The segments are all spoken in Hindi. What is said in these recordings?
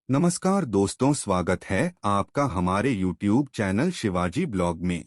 नमस्कार दोस्तों, स्वागत है आपका हमारे YouTube चैनल शिवाजी ब्लॉग में।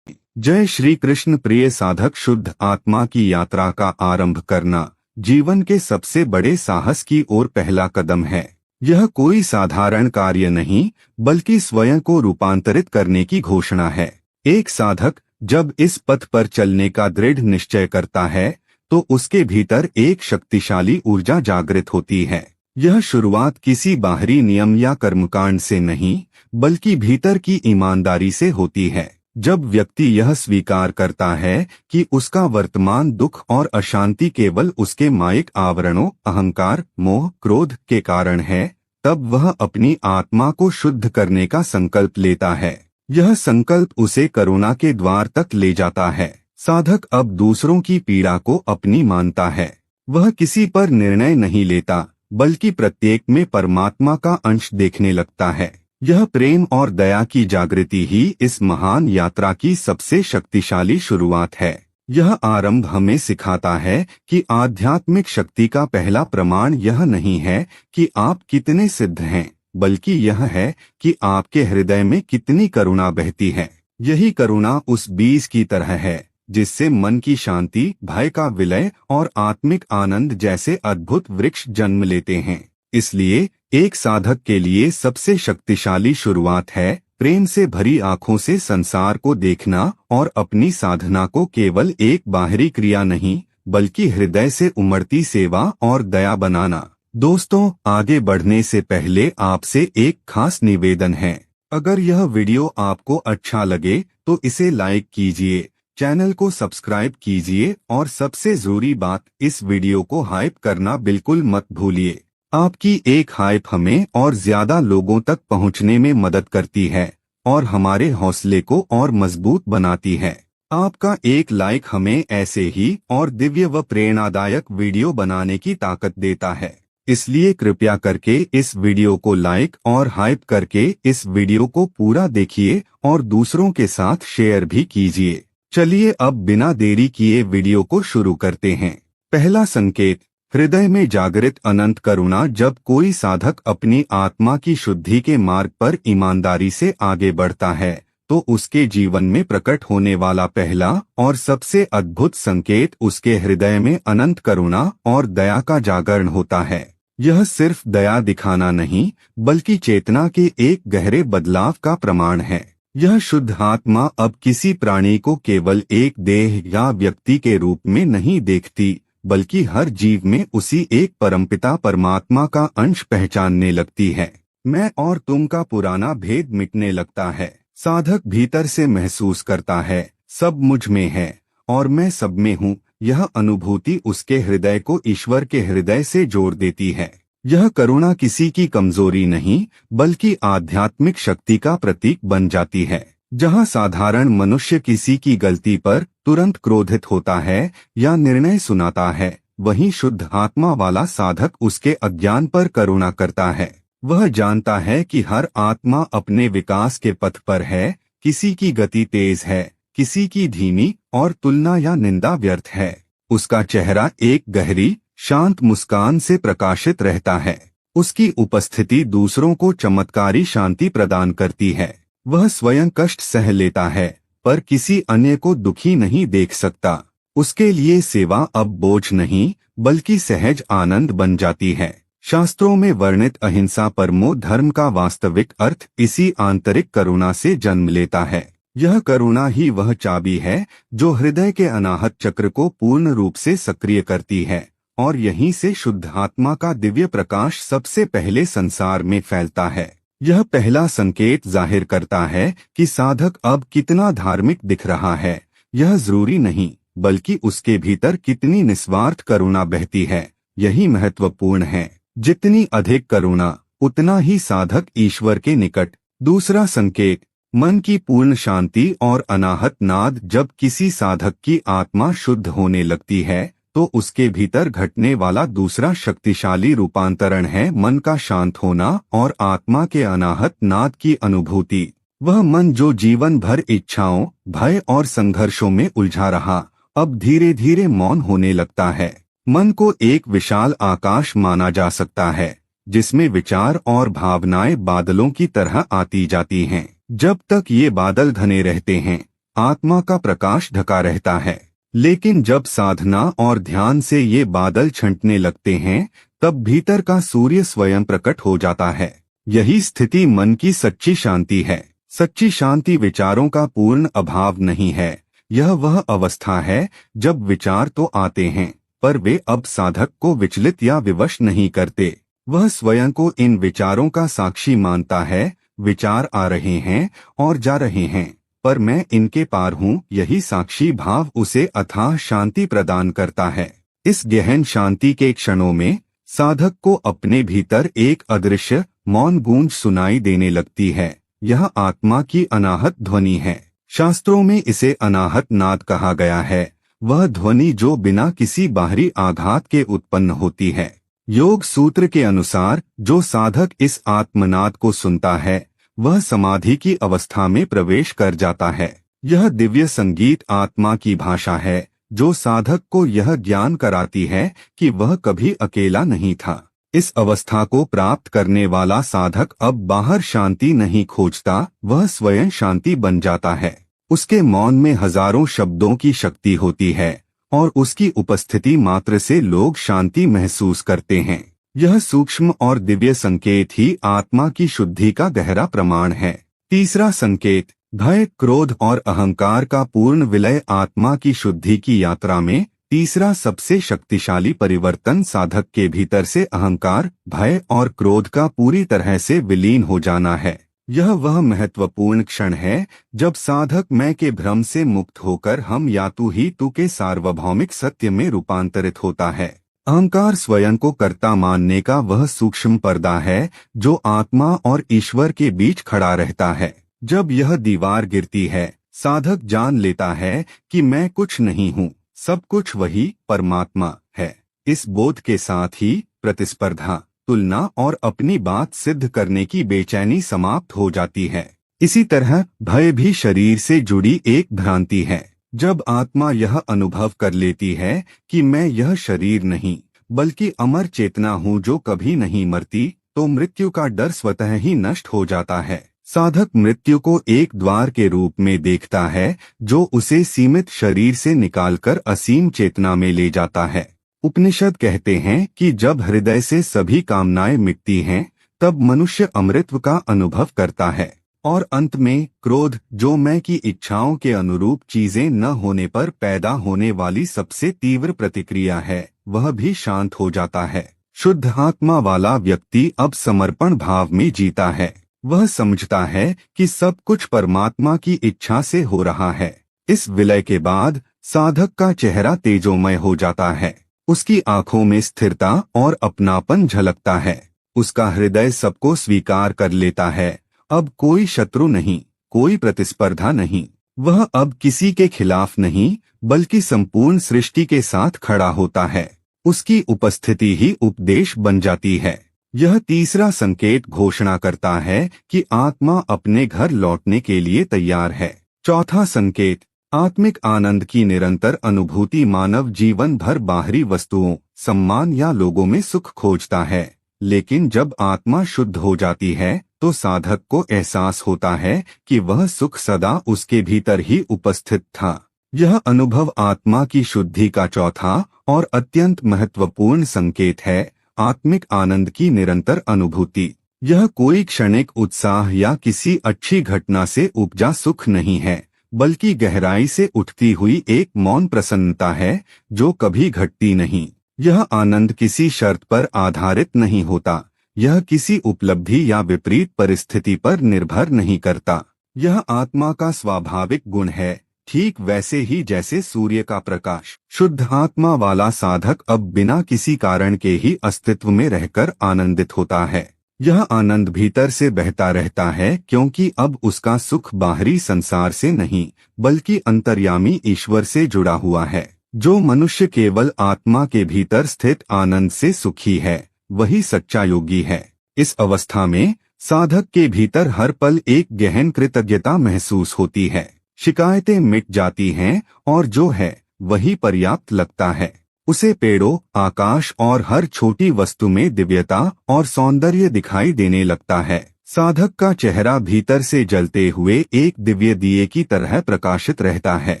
जय श्री कृष्ण। प्रिय साधक, शुद्ध आत्मा की यात्रा का आरंभ करना जीवन के सबसे बड़े साहस की ओर पहला कदम है। यह कोई साधारण कार्य नहीं, बल्कि स्वयं को रूपांतरित करने की घोषणा है। एक साधक जब इस पथ पर चलने का दृढ़ निश्चय करता है, तो उसके भीतर एक शक्तिशाली ऊर्जा जागृत होती है। यह शुरुआत किसी बाहरी नियम या कर्मकांड से नहीं, बल्कि भीतर की ईमानदारी से होती है। जब व्यक्ति यह स्वीकार करता है कि उसका वर्तमान दुख और अशांति केवल उसके मायिक आवरणों, अहंकार, मोह, क्रोध के कारण है, तब वह अपनी आत्मा को शुद्ध करने का संकल्प लेता है। यह संकल्प उसे करुणा के द्वार तक ले जाता है। साधक अब दूसरों की पीड़ा को अपनी मानता है। वह किसी पर निर्णय नहीं लेता, बल्कि प्रत्येक में परमात्मा का अंश देखने लगता है। यह प्रेम और दया की जागृति ही इस महान यात्रा की सबसे शक्तिशाली शुरुआत है। यह आरंभ हमें सिखाता है कि आध्यात्मिक शक्ति का पहला प्रमाण यह नहीं है कि आप कितने सिद्ध हैं, बल्कि यह है कि आपके हृदय में कितनी करुणा बहती है। यही करुणा उस बीज की तरह है जिससे मन की शांति, भय का विलय और आत्मिक आनंद जैसे अद्भुत वृक्ष जन्म लेते हैं। इसलिए एक साधक के लिए सबसे शक्तिशाली शुरुआत है प्रेम से भरी आंखों से संसार को देखना और अपनी साधना को केवल एक बाहरी क्रिया नहीं, बल्कि हृदय से उमड़ती सेवा और दया बनाना। दोस्तों, आगे बढ़ने से पहले आपसे एक खास निवेदन है। अगर यह वीडियो आपको अच्छा लगे तो इसे लाइक कीजिए, चैनल को सब्सक्राइब कीजिए और सबसे जरूरी बात, इस वीडियो को हाइप करना बिल्कुल मत भूलिए। आपकी एक हाइप हमें और ज्यादा लोगों तक पहुंचने में मदद करती है और हमारे हौसले को और मजबूत बनाती है। आपका एक लाइक हमें ऐसे ही और दिव्य व प्रेरणादायक वीडियो बनाने की ताकत देता है। इसलिए कृपया करके इस वीडियो को लाइक और हाइप करके इस वीडियो को पूरा देखिए और दूसरों के साथ शेयर भी कीजिए। चलिए अब बिना देरी किए वीडियो को शुरू करते हैं। पहला संकेत, हृदय में जागृत अनंत करुणा। जब कोई साधक अपनी आत्मा की शुद्धि के मार्ग पर ईमानदारी से आगे बढ़ता है, तो उसके जीवन में प्रकट होने वाला पहला और सबसे अद्भुत संकेत उसके हृदय में अनंत करुणा और दया का जागरण होता है। यह सिर्फ दया दिखाना नहीं, बल्कि चेतना के एक गहरे बदलाव का प्रमाण है। यह शुद्ध आत्मा अब किसी प्राणी को केवल एक देह या व्यक्ति के रूप में नहीं देखती, बल्कि हर जीव में उसी एक परमपिता परमात्मा का अंश पहचानने लगती है। मैं और तुम का पुराना भेद मिटने लगता है। साधक भीतर से महसूस करता है, सब मुझ में है और मैं सब में हूँ। यह अनुभूति उसके हृदय को ईश्वर के हृदय से जोड़ देती है। यह करुणा किसी की कमजोरी नहीं, बल्कि आध्यात्मिक शक्ति का प्रतीक बन जाती है। जहाँ साधारण मनुष्य किसी की गलती पर तुरंत क्रोधित होता है या निर्णय सुनाता है, वहीं शुद्ध आत्मा वाला साधक उसके अज्ञान पर करुणा करता है। वह जानता है कि हर आत्मा अपने विकास के पथ पर है। किसी की गति तेज है, किसी की धीमी, और तुलना या निंदा व्यर्थ है। उसका चेहरा एक गहरी, शांत मुस्कान से प्रकाशित रहता है। उसकी उपस्थिति दूसरों को चमत्कारी शांति प्रदान करती है। वह स्वयं कष्ट सह लेता है, पर किसी अन्य को दुखी नहीं देख सकता। उसके लिए सेवा अब बोझ नहीं, बल्कि सहज आनंद बन जाती है। शास्त्रों में वर्णित अहिंसा परमो धर्म का वास्तविक अर्थ इसी आंतरिक करुणा से जन्म लेता है। यह करुणा ही वह चाबी है जो हृदय के अनाहत चक्र को पूर्ण रूप से सक्रिय करती है, और यहीं से शुद्ध आत्मा का दिव्य प्रकाश सबसे पहले संसार में फैलता है। यह पहला संकेत जाहिर करता है कि साधक अब कितना धार्मिक दिख रहा है। यह जरूरी नहीं, बल्कि उसके भीतर कितनी निस्वार्थ करुणा बहती है, यही महत्वपूर्ण है। जितनी अधिक करुणा, उतना ही साधक ईश्वर के निकट। दूसरा संकेत, मन की पूर्ण शांति और अनाहत नाद। जब किसी साधक की आत्मा शुद्ध होने लगती है, तो उसके भीतर घटने वाला दूसरा शक्तिशाली रूपांतरण है मन का शांत होना और आत्मा के अनाहत नाद की अनुभूति। वह मन जो जीवन भर इच्छाओं, भय और संघर्षों में उलझा रहा, अब धीरे धीरे मौन होने लगता है। मन को एक विशाल आकाश माना जा सकता है, जिसमें विचार और भावनाएं बादलों की तरह आती जाती हैं। जब तक ये बादल घने रहते हैं, आत्मा का प्रकाश ढका रहता है। लेकिन जब साधना और ध्यान से ये बादल छंटने लगते हैं, तब भीतर का सूर्य स्वयं प्रकट हो जाता है। यही स्थिति मन की सच्ची शांति है। सच्ची शांति विचारों का पूर्ण अभाव नहीं है। यह वह अवस्था है जब विचार तो आते हैं, पर वे अब साधक को विचलित या विवश नहीं करते। वह स्वयं को इन विचारों का साक्षी मानता है। विचार आ रहे हैं और जा रहे हैं, पर मैं इनके पार हूँ, यही साक्षी भाव उसे अथाह शांति प्रदान करता है। इस गहन शांति के क्षणों में साधक को अपने भीतर एक अदृश्य मौन गूंज सुनाई देने लगती है। यह आत्मा की अनाहत ध्वनि है। शास्त्रों में इसे अनाहत नाद कहा गया है। वह ध्वनि जो बिना किसी बाहरी आघात के उत्पन्न होती है। योग सूत्र के अनुसार जो साधक इस आत्मनाद को सुनता है, वह समाधि की अवस्था में प्रवेश कर जाता है। यह दिव्य संगीत आत्मा की भाषा है, जो साधक को यह ज्ञान कराती है कि वह कभी अकेला नहीं था। इस अवस्था को प्राप्त करने वाला साधक अब बाहर शांति नहीं खोजता, वह स्वयं शांति बन जाता है। उसके मौन में हजारों शब्दों की शक्ति होती है और उसकी उपस्थिति मात्र से लोग शांति महसूस करते हैं। यह सूक्ष्म और दिव्य संकेत ही आत्मा की शुद्धि का गहरा प्रमाण है। तीसरा संकेत, भय, क्रोध और अहंकार का पूर्ण विलय आत्मा की शुद्धि की यात्रा में तीसरा सबसे शक्तिशाली परिवर्तन साधक के भीतर से अहंकार, भय और क्रोध का पूरी तरह से विलीन हो जाना है। यह वह महत्वपूर्ण क्षण है जब साधक मैं के भ्रम से मुक्त होकर हम या तू ही तू के सार्वभौमिक सत्य में रूपांतरित होता है। अहंकार स्वयं को कर्ता मानने का वह सूक्ष्म पर्दा है जो आत्मा और ईश्वर के बीच खड़ा रहता है। जब यह दीवार गिरती है, साधक जान लेता है कि मैं कुछ नहीं हूँ, सब कुछ वही परमात्मा है। इस बोध के साथ ही प्रतिस्पर्धा, तुलना और अपनी बात सिद्ध करने की बेचैनी समाप्त हो जाती है। इसी तरह भय भी शरीर से जुड़ी एक भ्रांति है। जब आत्मा यह अनुभव कर लेती है कि मैं यह शरीर नहीं बल्कि अमर चेतना हूँ जो कभी नहीं मरती, तो मृत्यु का डर स्वतः ही नष्ट हो जाता है। साधक मृत्यु को एक द्वार के रूप में देखता है जो उसे सीमित शरीर से निकालकर असीम चेतना में ले जाता है। उपनिषद कहते हैं कि जब हृदय से सभी कामनाएं मिटती हैं, तब मनुष्य अमृतत्व का अनुभव करता है और अंत में क्रोध, जो मैं की इच्छाओं के अनुरूप चीजें न होने पर पैदा होने वाली सबसे तीव्र प्रतिक्रिया है, वह भी शांत हो जाता है। शुद्ध आत्मा वाला व्यक्ति अब समर्पण भाव में जीता है। वह समझता है कि सब कुछ परमात्मा की इच्छा से हो रहा है। इस विलय के बाद साधक का चेहरा तेजोमय हो जाता है। उसकी आंखों में स्थिरता और अपनापन झलकता है। उसका हृदय सबको स्वीकार कर लेता है। अब कोई शत्रु नहीं, कोई प्रतिस्पर्धा नहीं। वह अब किसी के खिलाफ नहीं बल्कि संपूर्ण सृष्टि के साथ खड़ा होता है। उसकी उपस्थिति ही उपदेश बन जाती है। यह तीसरा संकेत घोषणा करता है कि आत्मा अपने घर लौटने के लिए तैयार है। चौथा संकेत, आत्मिक आनंद की निरंतर अनुभूति। मानव जीवन भर बाहरी वस्तुओं, सम्मान या लोगों में सुख खोजता है, लेकिन जब आत्मा शुद्ध हो जाती है तो साधक को एहसास होता है कि वह सुख सदा उसके भीतर ही उपस्थित था। यह अनुभव आत्मा की शुद्धि का चौथा और अत्यंत महत्वपूर्ण संकेत है। आत्मिक आनंद की निरंतर अनुभूति, यह कोई क्षणिक उत्साह या किसी अच्छी घटना से उपजा सुख नहीं है, बल्कि गहराई से उठती हुई एक मौन प्रसन्नता है जो कभी घटती नहीं। यह आनंद किसी शर्त पर आधारित नहीं होता। यह किसी उपलब्धि या विपरीत परिस्थिति पर निर्भर नहीं करता। यह आत्मा का स्वाभाविक गुण है, ठीक वैसे ही जैसे सूर्य का प्रकाश। शुद्ध आत्मा वाला साधक अब बिना किसी कारण के ही अस्तित्व में रहकर आनंदित होता है। यह आनंद भीतर से बहता रहता है क्योंकि अब उसका सुख बाहरी संसार से नहीं बल्कि अंतर्यामी ईश्वर से जुड़ा हुआ है। जो मनुष्य केवल आत्मा के भीतर स्थित आनंद से सुखी है, वही सच्चा योगी है। इस अवस्था में साधक के भीतर हर पल एक गहन कृतज्ञता महसूस होती है। शिकायतें मिट जाती हैं और जो है वही पर्याप्त लगता है। उसे पेड़ों, आकाश और हर छोटी वस्तु में दिव्यता और सौंदर्य दिखाई देने लगता है। साधक का चेहरा भीतर से जलते हुए एक दिव्य दिए की तरह प्रकाशित रहता है।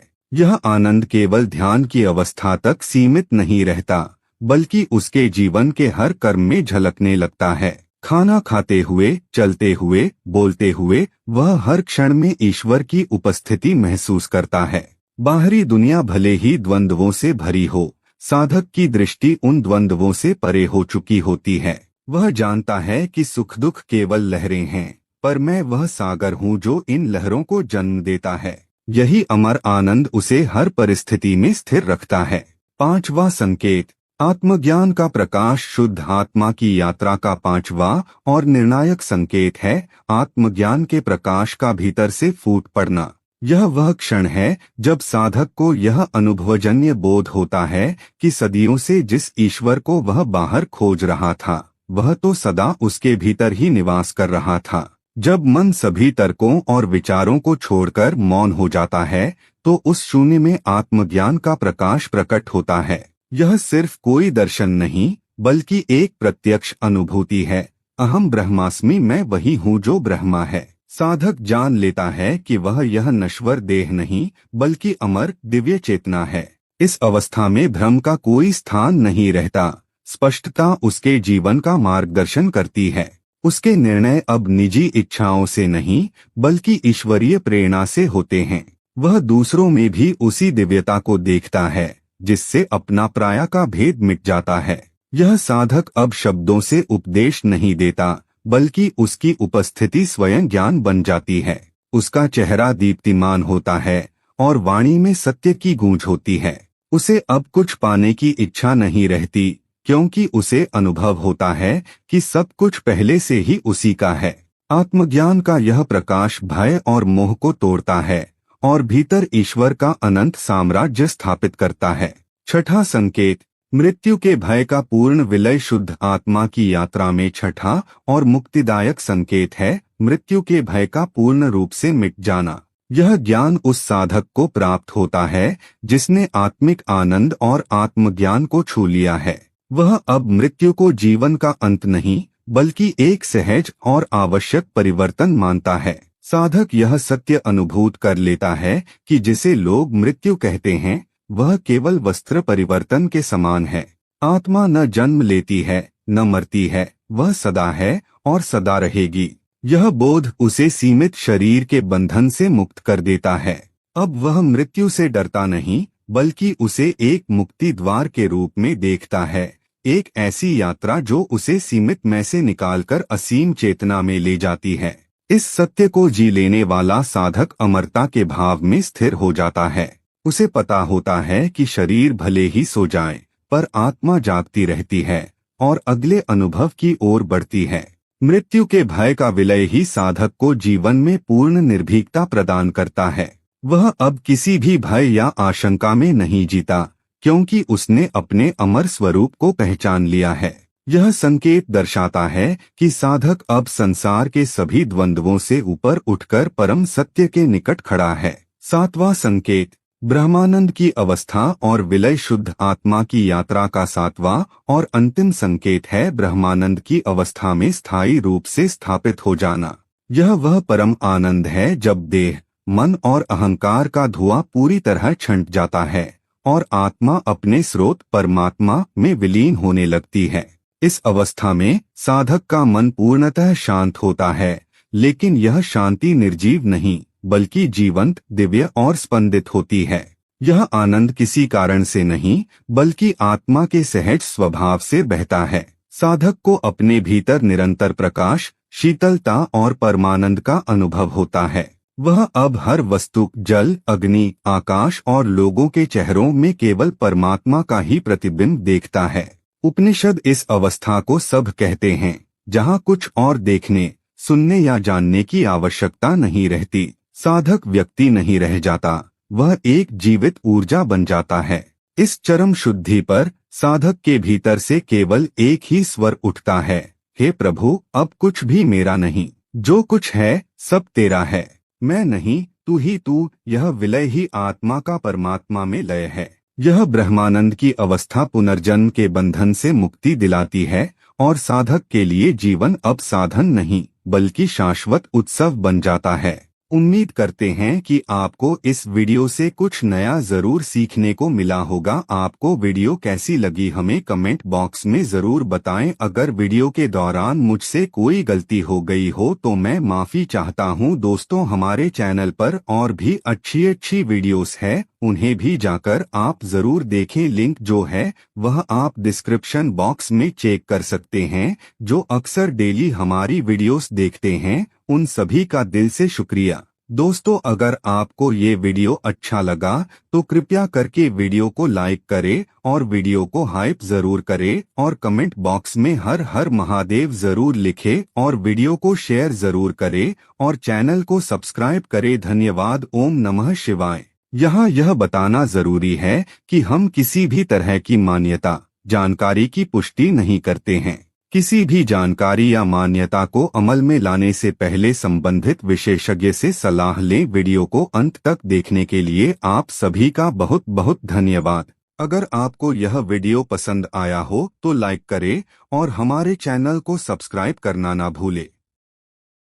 यह आनंद केवल ध्यान की अवस्था तक सीमित नहीं रहता, बल्कि उसके जीवन के हर कर्म में झलकने लगता है। खाना खाते हुए, चलते हुए, बोलते हुए वह हर क्षण में ईश्वर की उपस्थिति महसूस करता है। बाहरी दुनिया भले ही द्वंद्वों से भरी हो, साधक की दृष्टि उन द्वंद्वों से परे हो चुकी होती है। वह जानता है कि सुख दुख केवल लहरें हैं, पर मैं वह सागर हूँ जो इन लहरों को जन्म देता है। यही अमर आनंद उसे हर परिस्थिति में स्थिर रखता है। पांचवा संकेत, आत्मज्ञान का प्रकाश शुद्ध आत्मा की यात्रा का पांचवा और निर्णायक संकेत है आत्मज्ञान के प्रकाश का भीतर से फूट पड़ना। यह वह क्षण है जब साधक को यह अनुभवजन्य बोध होता है कि सदियों से जिस ईश्वर को वह बाहर खोज रहा था, वह तो सदा उसके भीतर ही निवास कर रहा था। जब मन सभी तर्कों और विचारों को छोड़कर मौन हो जाता है, तो उस शून्य में आत्मज्ञान का प्रकाश प्रकट होता है। यह सिर्फ कोई दर्शन नहीं, बल्कि एक प्रत्यक्ष अनुभूति है। अहम ब्रह्मास्मि, मैं वही हूँ जो ब्रह्मा है। साधक जान लेता है कि वह यह नश्वर देह नहीं, बल्कि अमर दिव्य चेतना है। इस अवस्था में भ्रम का कोई स्थान नहीं रहता। स्पष्टता उसके जीवन का मार्गदर्शन करती है। उसके निर्णय अब निजी इच्छाओं से नहीं, बल्कि ईश्वरीय प्रेरणा से होते हैं। वह दूसरों में भी उसी दिव्यता को देखता है, जिससे अपना पराया का भेद मिट जाता है। यह साधक अब शब्दों से उपदेश नहीं देता, बल्कि उसकी उपस्थिति स्वयं ज्ञान बन जाती है। उसका चेहरा दीप्तिमान होता है और वाणी में सत्य की गूंज होती है। उसे अब कुछ पाने की इच्छा नहीं रहती, क्योंकि उसे अनुभव होता है कि सब कुछ पहले से ही उसी का है। आत्मज्ञान का यह प्रकाश भय और मोह को तोड़ता है और भीतर ईश्वर का अनंत साम्राज्य स्थापित करता है। छठा संकेत, मृत्यु के भय का पूर्ण विलय शुद्ध आत्मा की यात्रा में छठा और मुक्तिदायक संकेत है मृत्यु के भय का पूर्ण रूप से मिट जाना। यह ज्ञान उस साधक को प्राप्त होता है जिसने आत्मिक आनंद और आत्मज्ञान को छू लिया है। वह अब मृत्यु को जीवन का अंत नहीं, बल्कि एक सहज और आवश्यक परिवर्तन मानता है। साधक यह सत्य अनुभूत कर लेता है कि जिसे लोग मृत्यु कहते हैं, वह केवल वस्त्र परिवर्तन के समान है। आत्मा न जन्म लेती है, न मरती है, वह सदा है और सदा रहेगी। यह बोध उसे सीमित शरीर के बंधन से मुक्त कर देता है। अब वह मृत्यु से डरता नहीं, बल्कि उसे एक मुक्ति द्वार के रूप में देखता है, एक ऐसी यात्रा जो उसे सीमित मैं से निकालकर असीम चेतना में ले जाती है। इस सत्य को जी लेने वाला साधक अमरता के भाव में स्थिर हो जाता है। उसे पता होता है कि शरीर भले ही सो जाए, पर आत्मा जागती रहती है और अगले अनुभव की ओर बढ़ती है। मृत्यु के भय का विलय ही साधक को जीवन में पूर्ण निर्भीकता प्रदान करता है। वह अब किसी भी भय या आशंका में नहीं जीता, क्योंकि उसने अपने अमर स्वरूप को पहचान लिया है। यह संकेत दर्शाता है कि साधक अब संसार के सभी द्वंद्वों से ऊपर उठकर परम सत्य के निकट खड़ा है। सातवां संकेत, ब्रह्मानंद की अवस्था और विलय शुद्ध आत्मा की यात्रा का सातवां और अंतिम संकेत है ब्रह्मानंद की अवस्था में स्थायी रूप से स्थापित हो जाना। यह वह परम आनंद है जब देह, मन और अहंकार का धुआं पूरी तरह छंट जाता है और आत्मा अपने स्रोत परमात्मा में विलीन होने लगती है। इस अवस्था में साधक का मन पूर्णतः शांत होता है, लेकिन यह शांति निर्जीव नहीं, बल्कि जीवंत, दिव्य और स्पंदित होती है। यह आनंद किसी कारण से नहीं, बल्कि आत्मा के सहज स्वभाव से बहता है। साधक को अपने भीतर निरंतर प्रकाश, शीतलता और परमानंद का अनुभव होता है। वह अब हर वस्तु, जल, अग्नि, आकाश और लोगों के चेहरों में केवल परमात्मा का ही प्रतिबिंब देखता है। उपनिषद इस अवस्था को सब कहते हैं, जहाँ कुछ और देखने, सुनने या जानने की आवश्यकता नहीं रहती। साधक व्यक्ति नहीं रह जाता, वह एक जीवित ऊर्जा बन जाता है। इस चरम शुद्धि पर साधक के भीतर से केवल एक ही स्वर उठता है, हे प्रभु, अब कुछ भी मेरा नहीं, जो कुछ है सब तेरा है। मैं नहीं, तू ही तू। यह विलय ही आत्मा का परमात्मा में लय है। यह ब्रह्मानंद की अवस्था पुनर्जन्म के बंधन से मुक्ति दिलाती है और साधक के लिए जीवन अब साधन नहीं बल्कि शाश्वत उत्सव बन जाता है। उम्मीद करते हैं कि आपको इस वीडियो से कुछ नया जरूर सीखने को मिला होगा। आपको वीडियो कैसी लगी हमें कमेंट बॉक्स में जरूर बताएं। अगर वीडियो के दौरान मुझसे कोई गलती हो गई हो तो मैं माफी चाहता हूं। दोस्तों, हमारे चैनल पर और भी अच्छी वीडियोस है, उन्हें भी जाकर आप जरूर देखें। लिंक जो है वह आप डिस्क्रिप्शन बॉक्स में चेक कर सकते हैं। जो अक्सर डेली हमारी वीडियोस देखते हैं उन सभी का दिल से शुक्रिया। दोस्तों, अगर आपको ये वीडियो अच्छा लगा तो कृपया करके वीडियो को लाइक करें और वीडियो को हाइप जरूर करें और कमेंट बॉक्स में हर हर महादेव जरूर लिखें और वीडियो को शेयर जरूर करें और चैनल को सब्सक्राइब करें। धन्यवाद। ओम नमः शिवाय। यहाँ यह बताना जरूरी है कि हम किसी भी तरह की मान्यता जानकारी की पुष्टि नहीं करते हैं। किसी भी जानकारी या मान्यता को अमल में लाने से पहले संबंधित विशेषज्ञ से सलाह लें। वीडियो को अंत तक देखने के लिए आप सभी का बहुत बहुत धन्यवाद। अगर आपको यह वीडियो पसंद आया हो तो लाइक करें और हमारे चैनल को सब्सक्राइब करना ना भूलें।